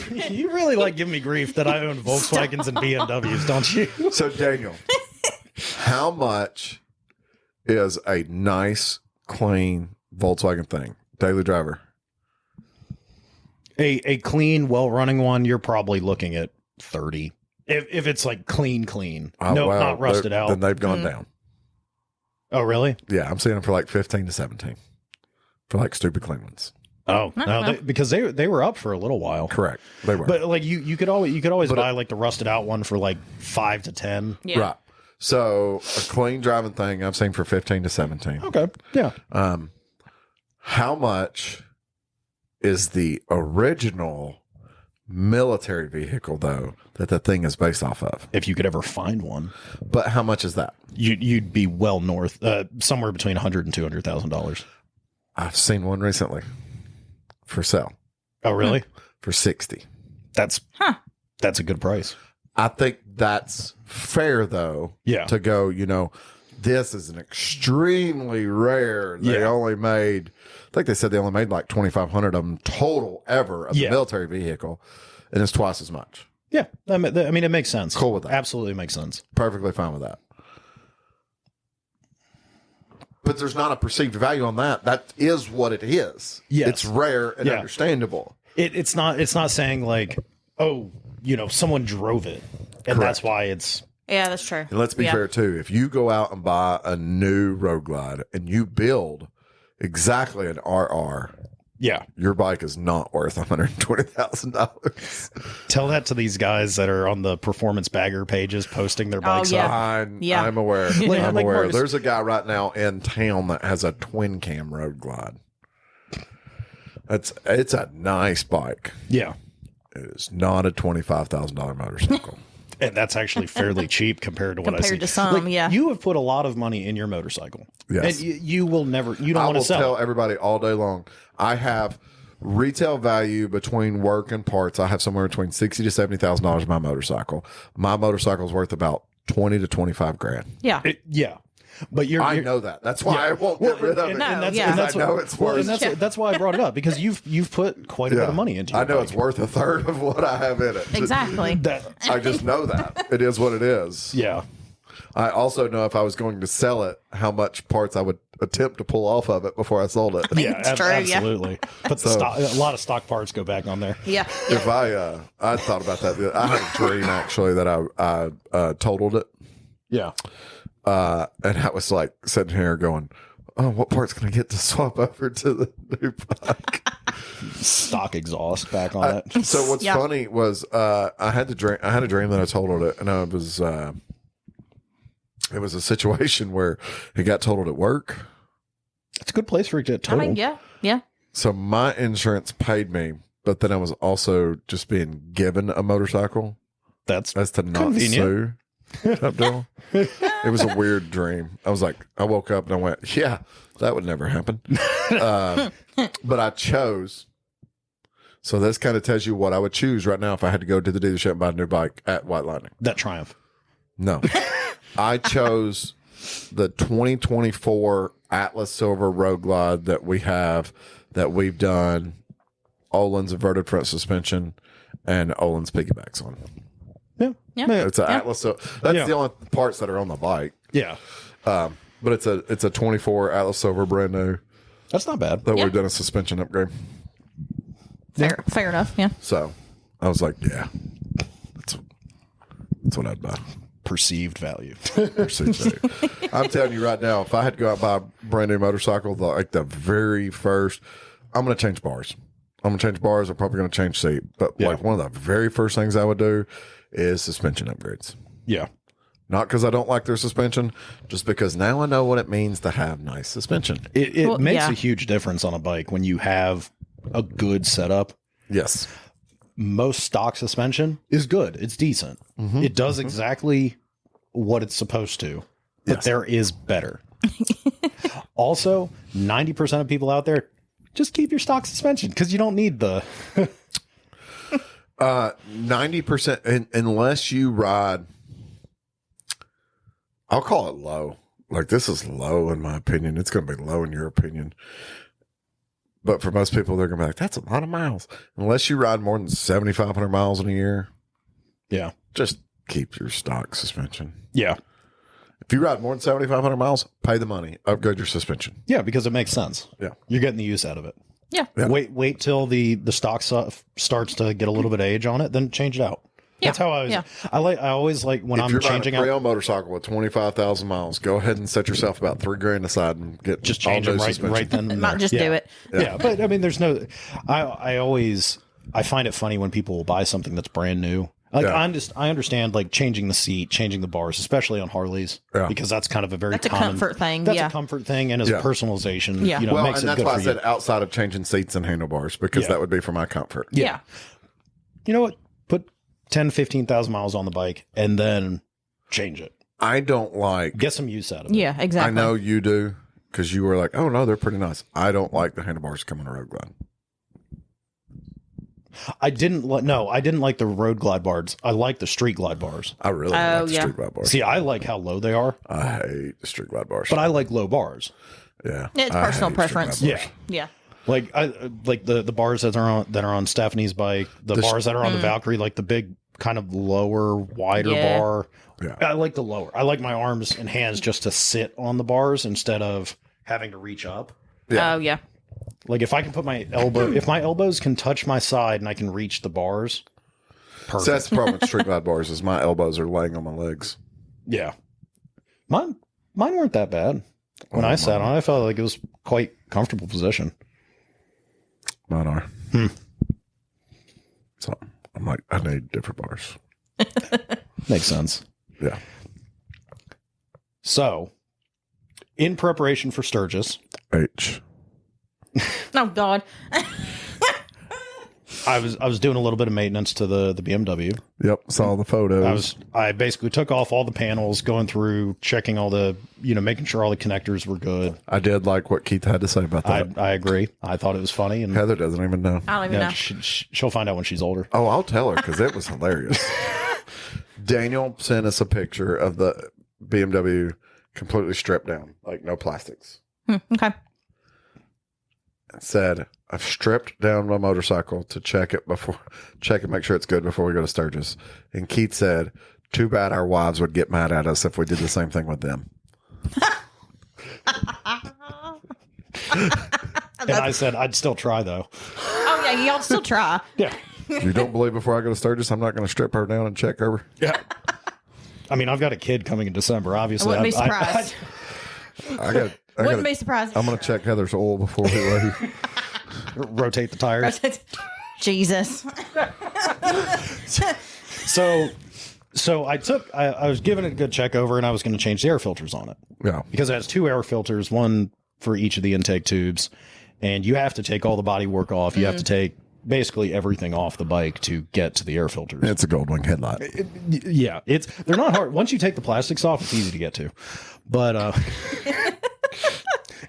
really like giving me grief that I own Volkswagens and BMWs, don't you? So, Daniel, how much is a nice, clean Volkswagen thing? Daily driver. A clean, well-running one, you're probably looking at 30. If it's like clean. Not rusted out. Then they've gone down. Oh, really? Yeah, I'm seeing them for like 15 to 17 for like stupid clean ones. Oh, no, because they were up for a little while. Correct. They were. But like you could always buy like the rusted out one for like 5 to 10. Yeah. Right. So a clean driving thing I've seen for 15 to 17. Okay. Yeah. How much is the original military vehicle though that the thing is based off of? If you could ever find one. But how much is that? You'd be well north, somewhere between $100,000 and $200,000. I've seen one recently for sale Oh, really? for 60. That's a good price. I think that's fair, though. Yeah. To go, this is an extremely rare. They only made, I think they said they only made like 2,500 of them total ever of the military vehicle, and it's twice as much. Yeah. I mean, it makes sense. Cool with that. Absolutely makes sense. Perfectly fine with that. But there's not a perceived value on that. That is what it is. Yes. It's rare and understandable. It's not saying like, oh, someone drove it, and that's why it's. Yeah, that's true. And let's be fair too. If you go out and buy a new Road Glide and you build exactly an RR, your bike is not worth $120,000. Tell that to these guys that are on the performance bagger pages posting their bikes up. I'm aware. I'm aware. Marcus, there's a guy right now in town that has a twin cam Road Glide. It's a nice bike. Yeah. It is not a $25,000 motorcycle. And that's actually fairly cheap compared to what I see. Compared to some, You have put a lot of money in your motorcycle. Yes. And you will never, you don't want to sell. I will tell everybody all day long, I have retail value between work and parts. I have somewhere between $60,000 to $70,000 in my motorcycle. My motorcycle is worth about 20 to 25 grand. Yeah. But I know that. That's why I won't get rid of it. No, I know it's worth. And that's why I brought it up, because you've put quite a bit of money into it. I know it's worth a third of what I have in it. Exactly. I just know that. It is what it is. Yeah. I also know if I was going to sell it, how much parts I would attempt to pull off of it before I sold it. Yeah, absolutely. But a lot of stock parts go back on there. Yeah. If I thought about that. I had a dream actually that I totaled it. Yeah. And I was like sitting here going, oh, what part's can I get to swap over to the new bike? Stock exhaust back on it. So what's funny was I had a dream that I totaled it, and it was a situation where it got totaled at work. It's a good place for it to get totaled. I mean, yeah. So my insurance paid me, but then I was also just being given a motorcycle. That's to not sue. Type deal. It was a weird dream. I was like, I woke up and I went, yeah, that would never happen. But I chose. So this kind of tells you what I would choose right now if I had to go to the dealership and buy a new bike at White Lightning. That Triumph. No. I chose the 2024 Atlas Silver Road Glide that we've done Olin's inverted front suspension and Olin's piggybacks on. Yeah. It's an Atlas. So that's the only parts that are on the bike. Yeah. But it's a 24 Atlas Silver brand new. That's not bad. That we've done a suspension upgrade. Fair enough. Yeah. So I was like, yeah, that's what I'd buy. Perceived value. Perceived value. I'm telling you right now, if I had to go out and buy a brand new motorcycle, the very first, I'm going to change bars. I'm probably going to change seat. But like one of the very first things I would do is suspension upgrades. Yeah. Not because I don't like their suspension, just because now I know what it means to have nice suspension. It makes a huge difference on a bike when you have a good setup. Yes. Most stock suspension is good. It's decent. Mm-hmm. It does exactly what it's supposed to, but there is better. Also, 90% of people out there, just keep your stock suspension because you don't need the 90%, unless you ride, I'll call it low. Like this is low in my opinion. It's going to be low in your opinion. But for most people, they're going to be like, that's a lot of miles. Unless you ride more than 7,500 miles in a year. Yeah. Just keep your stock suspension. Yeah. If you ride more than 7,500 miles, pay the money, upgrade your suspension. Yeah, because it makes sense. Yeah. You're getting the use out of it. Yeah. Wait till the stock starts to get a little bit of age on it, then change it out. Yeah. That's how I always like when I'm changing out. If you're buying a motorcycle with 25,000 miles, go ahead and set yourself about $3,000 aside and get just change them right then and Not there. just do it. Yeah, but I mean, there's no. I find it funny when people will buy something that's brand new. Like I understand like changing the seat, changing the bars, especially on Harleys, because that's kind of a very common comfort thing. That's a comfort thing, and as personalization, Yeah. Well, makes and it that's good why I for said you. outside of changing seats and handlebars, because that would be for my comfort. Yeah. You know what? Put 10, 15,000 miles on the bike and then change it. I don't like. Get some use out of it. Yeah, exactly. I know you do, because you were like, oh no, they're pretty nice. I don't like the handlebars coming on a Road Glide. I didn't like the road glide bars. I like the street glide bars. I really like the street glide bars. See, I like how low they are. I hate the street glide bars. But I like low bars. Yeah. It's personal preference. Yeah. Like I like the bars that are on Stephanie's bike, the bars that are on the Valkyrie, like the big kind of lower, wider bar. Yeah. I like the lower. I like my arms and hands just to sit on the bars instead of having to reach up. Yeah. Oh yeah. Like if I can put my if my elbows can touch my side and I can reach the bars. Perfect. So that's the problem with street glide bars is my elbows are laying on my legs. Yeah. Mine weren't that bad. When I sat on it, I felt like it was quite comfortable position. Mine are. So I'm like, I need different bars. Makes sense. Yeah. So, in preparation for Sturgis, Oh God. I was doing a little bit of maintenance to the BMW. Yep, saw the photos. I basically took off all the panels, going through, checking all the, making sure all the connectors were good. I did like what Keith had to say about that. I agree. I thought it was funny. And Heather doesn't even know. I don't even know. She'll find out when she's older. Oh, I'll tell her because it was hilarious. Daniel sent us a picture of the BMW completely stripped down, like no plastics. Okay. Said, I've stripped down my motorcycle to check it, make sure it's good before we go to Sturgis. And Keith said, too bad our wives would get mad at us if we did the same thing with them. And I said, I'd still try, though. Oh, yeah, y'all still try. Yeah. You don't believe before I go to Sturgis, I'm not going to strip her down and check over? Yeah. I mean, I've got a kid coming in December, obviously. I wouldn't be surprised. Wouldn't be surprised. I'm going to check Heather's oil before we leave. Rotate the tires. Jesus. So I was giving it a good check over, and I was going to change the air filters on it. Yeah. Because it has 2 air filters, one for each of the intake tubes, and you have to take all the body work off. You have to take basically everything off the bike to get to the air filters. It's a Goldwing headlight. Yeah, they're not hard. Once you take the plastics off, it's easy to get to. But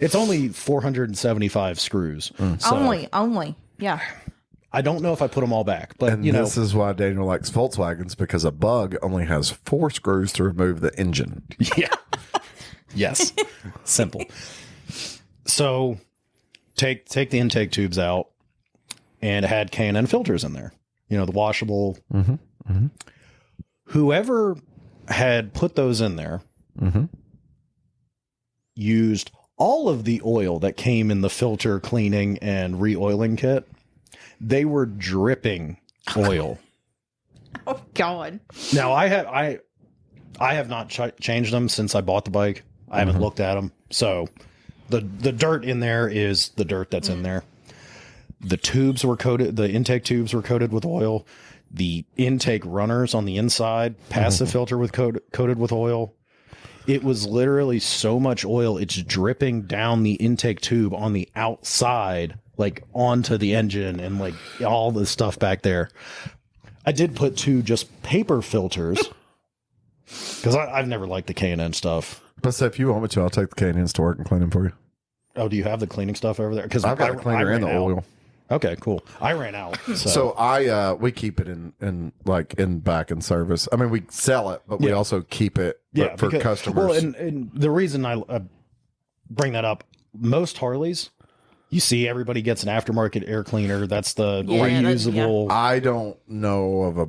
it's only 475 screws. So Only. Yeah. I don't know if I put them all back, but this is why Daniel likes Volkswagens, because a Bug only has 4 screws to remove the engine. Yeah. Yes. Simple. So take the intake tubes out, and it had K&N filters in there. The washable. Mm-hmm. Mm-hmm. Whoever had put those in there used all of the oil that came in the filter cleaning and re-oiling kit. They were dripping oil. Oh God. Now I have not changed them since I bought the bike. I haven't looked at them. So the dirt in there is the dirt that's in there. The tubes were coated. The intake tubes were coated with oil. The intake runners on the inside, passive filter with coated with oil. It was literally so much oil. It's dripping down the intake tube on the outside, like onto the engine and like all the stuff back there. I did put 2 just paper filters because I've never liked the K&N stuff. But so if you want me to, I'll take the K&Ns to work and clean them for you. Oh, do you have the cleaning stuff over there? Because I've got the cleaner and the oil. Okay, cool. I ran out. So we keep it in back in service. I mean, we sell it, but we also keep it for customers. Well, and the reason I bring that up, most Harleys, you see everybody gets an aftermarket air cleaner. That's the reusable. I don't know of a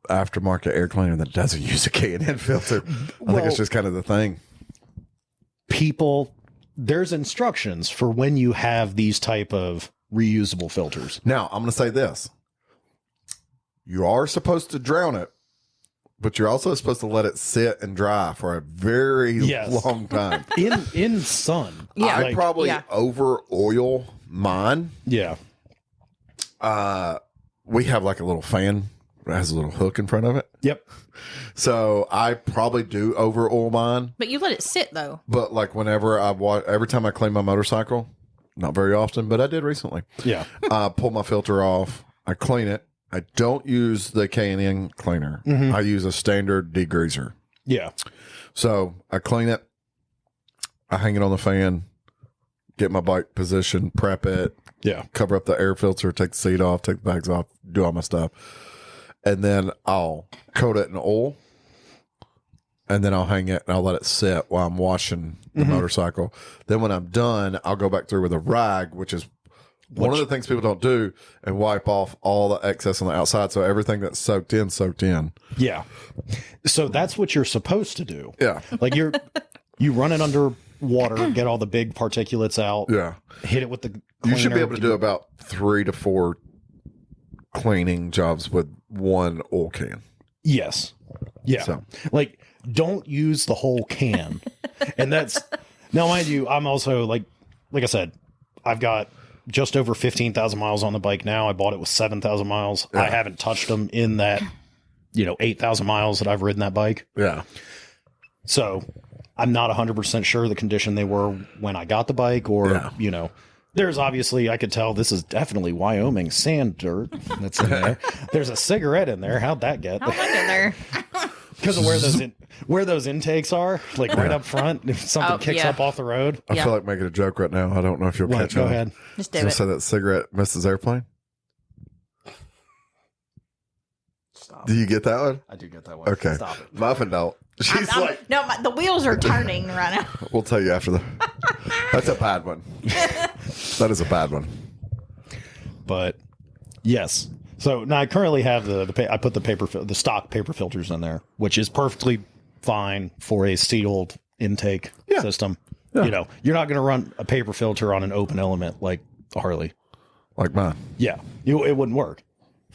aftermarket air cleaner that doesn't use a K&N filter. I think it's just kind of the thing. There's instructions for when you have these type of reusable filters. Now, I'm going to say this. You are supposed to drown it, but you're also supposed to let it sit and dry for a very long time. in sun. Yeah. I probably over oil mine. Yeah. We have like a little fan that has a little hook in front of it. Yep. So I probably do over oil mine. But you let it sit though. But like whenever every time I clean my motorcycle, not very often, but I did recently. Yeah. I pull my filter off. I clean it. I don't use the K&N cleaner. I use a standard degreaser. Yeah. So I clean it. I hang it on the fan. get my bike positioned, prep it, cover up the air filter, take the seat off, take the bags off, do all my stuff. And then I'll coat it in oil. And then I'll hang it and I'll let it sit while I'm washing the motorcycle. Then when I'm done, I'll go back through with a rag, which is one of the things people don't do, and wipe off all the excess on the outside. So everything that's soaked in. Yeah. So that's what you're supposed to do. Yeah. Like you run it under water, get all the big particulates out. Yeah. Hit it with the You should be cleaner able to do about 3 to 4 cleaning jobs with one oil can. Yes. Yeah. So. Like, don't use the whole can. And that's now, mind you, I'm also like I said, I've got just over 15,000 miles on the bike now. I bought it with 7,000 miles. Yeah. I haven't touched them in that, 8,000 miles that I've ridden that bike. Yeah. So I'm not 100% sure the condition they were when I got the bike or, there's obviously, I could tell this is definitely Wyoming sand dirt that's in there. There's a cigarette in there. How'd that get How'd that get there? Because of where those intakes are, like right up front, if something kicks up off the road. I feel like making a joke right now. I don't know if you'll catch on. Go ahead. Just do it. Say that cigarette misses airplane. Stop. Do you get that one? I do get that one. Okay. Stop it. Muffin don't. She's like, no, the wheels are turning right now. we'll tell you after the. That's a bad one. That is a bad one. But yes. So now I currently have I put the stock paper filters in there, which is perfectly fine for a sealed intake system. Yeah. You're not going to run a paper filter on an open element like a Harley. Like mine. Yeah. It wouldn't work.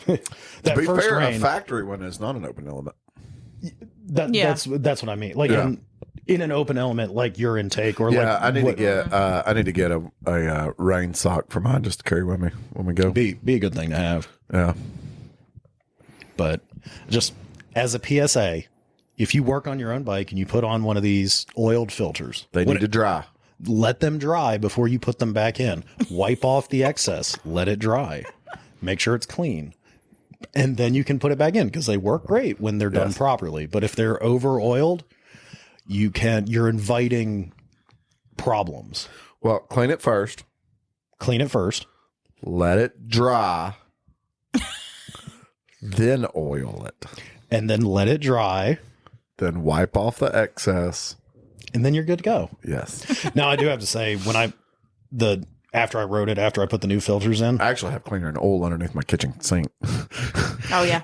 To be fair, a factory one is not an open element. That's what I mean. Like in an open element, like your intake or I need to get a rain sock for mine just to carry with me when we go. Be a good thing to have. Yeah. But just as a PSA, if you work on your own bike and you put on one of these oiled filters, they need to dry. Let them dry before you put them back in. Wipe off the excess. Let it dry. Make sure it's clean. And then you can put it back in because they work great when they're done properly. But if they're over oiled, you're inviting problems. Well, clean it first. Let it dry. Then oil it. And then let it dry. Then wipe off the excess. And then you're good to go. Yes. Now, I do have to say, after I wrote it, after I put the new filters in. I actually have cleaner and oil underneath my kitchen sink. Oh, yeah.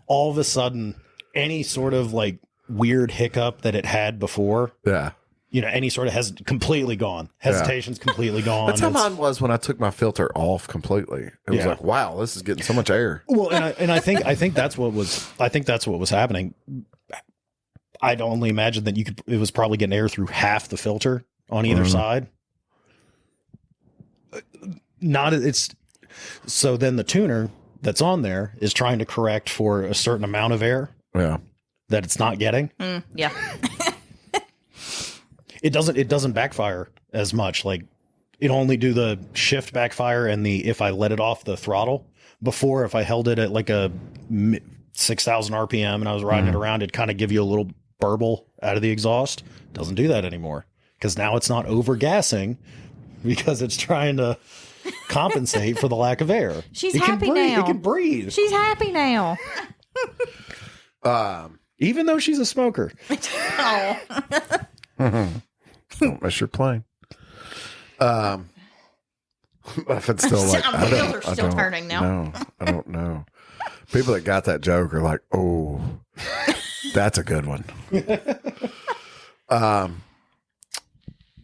All of a sudden, any sort of like weird hiccup that it had before. Yeah. Any sort of has completely gone. Hesitation's completely gone. That's how mine was when I took my filter off completely. It was like, wow, this is getting so much air. Well, and I think that's what was happening. I'd only imagine that it was probably getting air through half the filter on either side. So then the tuner that's on there is trying to correct for a certain amount of air. Yeah. That it's not getting. Yeah. It doesn't backfire as much. Like it only do the shift backfire and if I let it off the throttle. Before, if I held it at like a 6,000 RPM and I was riding it around, it'd kind of give you a little burble out of the exhaust. Doesn't do that anymore because now it's not over gassing because it's trying to compensate for the lack of air. She's happy now. It can breathe. She's happy now. Even though she's a smoker. Oh. Don't miss your plane. Muffin's still like, wheels are still turning now. No, I don't know. People that got that joke are like, oh, that's a good one.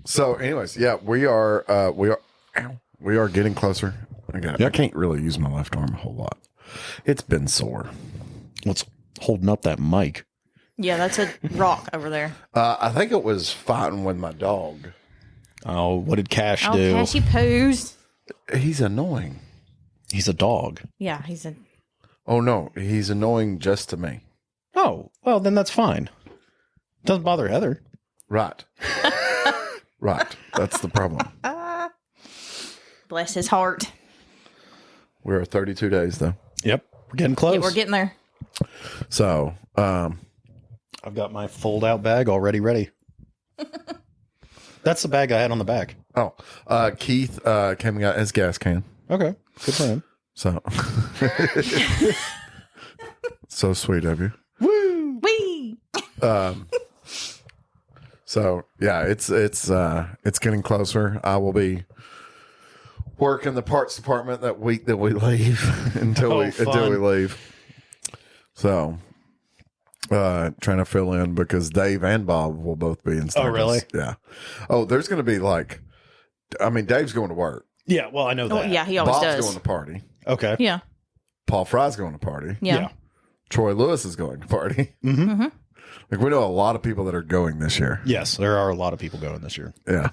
So anyways, we are getting closer. I can't really use my left arm a whole lot. It's been sore. What's holding up that mic? Yeah, that's a rock over there. I think it was fighting with my dog. Oh, what did Cash do? Oh, Cashy poos. He's annoying. He's a dog. Yeah, he's a... Oh, no. He's annoying just to me. Oh, well, then that's fine. Doesn't bother Heather. Right. Right. That's the problem. Bless his heart. We're at 32 days, though. Yep. We're getting close. Yeah, we're getting there. So, I've got my fold-out bag already ready. That's the bag I had on the back. Keith came and got his gas can. Okay, good for him. So, so sweet of you. Woo! Wee! So yeah, it's getting closer. I will be working the parts department that week that we leave until we leave. So, trying to fill in because Dave and Bob will both be in Sturgis. Oh, really? Yeah. Oh, there's going to be Dave's going to work. Yeah, well, I know that. Oh, yeah, he always Bob's does. going to party. Okay. Yeah. Paul Fry's going to party. Yeah. Troy Lewis is going to party. Mm-hmm. Like we know a lot of people that are going this year. Yes, there are a lot of people going this year. Yeah.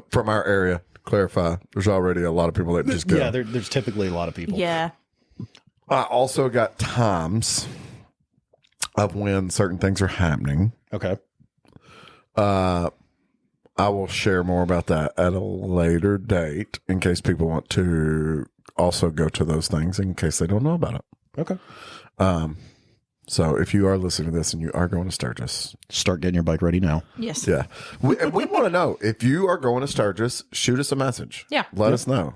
From our area, clarify, there's already a lot of people that just go. Yeah, there's typically a lot of people. Yeah. I also got times of when certain things are happening. Okay. I will share more about that at a later date in case people want to also go to those things in case they don't know about it. Okay. So if you are listening to this and you are going to Sturgis, start getting your bike ready now. Yes. yeah. We want to know if you are going to Sturgis, shoot us a message. Yeah. Let us know.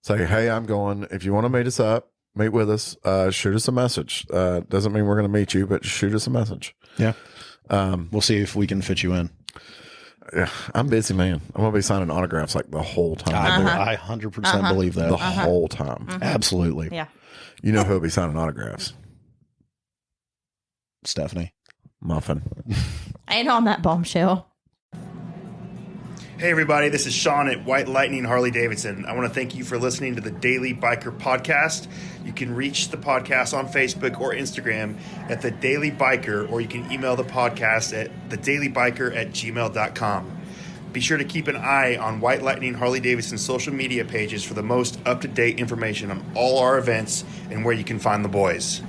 Say, hey, I'm going. If you want to meet us up, meet with us, shoot us a message. Doesn't mean we're going to meet you, but shoot us a message. Yeah. We'll see if we can fit you in. Yeah, I'm busy, man. I'm going to be signing autographs like the whole time. I 100% believe that. The whole time. Absolutely. Yeah. You know who'll be signing autographs? Stephanie. Muffin. And on that bombshell. Hey everybody, this is Sean at White Lightning Harley Davidson. I want to thank you for listening to the Daily Biker Podcast. You can reach the podcast on Facebook or Instagram at The Daily Biker, or you can email the podcast at thedailybiker@gmail.com. Be sure to keep an eye on White Lightning Harley Davidson social media pages for the most up-to-date information on all our events and where you can find the boys.